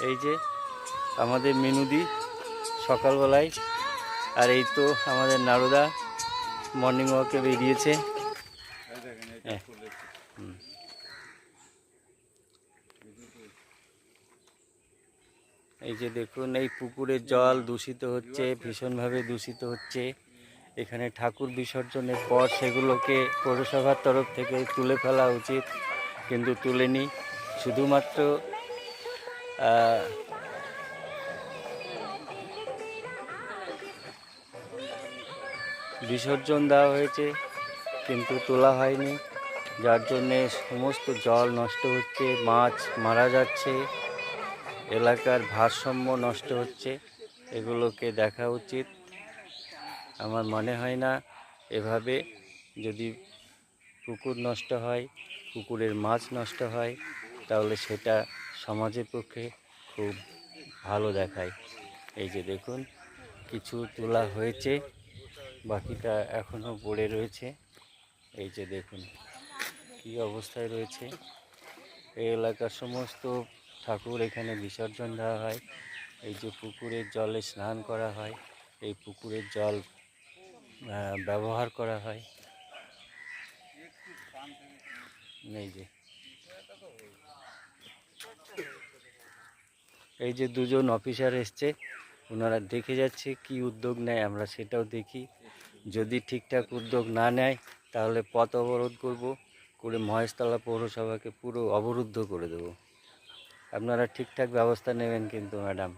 এই যে আমাদের মিনুদি সকালবেলায়, আর এই তো আমাদের নারুদা মর্নিং ওয়াকে বেরিয়েছে। এই যে দেখুন, এই পুকুরের জল দূষিত হচ্ছে, ভীষণভাবে দূষিত হচ্ছে। এখানে ঠাকুর বিসর্জনের পর সেগুলোকে পৌরসভার তরফ থেকে তুলে ফেলা উচিত, কিন্তু তুলেনি। শুধুমাত্র বিসর্জন দেওয়া হয়েছে, কিন্তু তোলা হয়নি, যার জন্যে সমস্ত জল নষ্ট হচ্ছে, মাছ মারা যাচ্ছে, এলাকার ভারসাম্য নষ্ট হচ্ছে। এগুলোকে দেখা উচিত। আমার মনে হয় না এভাবে যদি পুকুর নষ্ট হয়, পুকুরের মাছ নষ্ট হয়, তাহলে সেটা সমাজের পক্ষে খুব ভালো দেখায়। এই যে দেখুন, কিছু তোলা হয়েছে, বাকিটা এখনও পড়ে রয়েছে। এই যে দেখুন কী অবস্থায় রয়েছে। এই এলাকার সমস্ত ঠাকুর এখানে বিসর্জন দেওয়া হয়। এই যে পুকুরের জলে স্নান করা হয়, এই পুকুরের জল ব্যবহার করা হয়। এই যে দুজন অফিসার এসছে, ওনারা দেখে যাচ্ছে কি উদ্যোগ নেয়, আমরা সেটাও দেখি। যদি ঠিকঠাক উদ্যোগ না নেয় তাহলে পথ অবরোধ করে মহেশতলা পৌরসভাকে পুরো অবরুদ্ধ করে দেব। আপনারা ঠিকঠাক ব্যবস্থা নেবেন কিন্তু ম্যাডাম।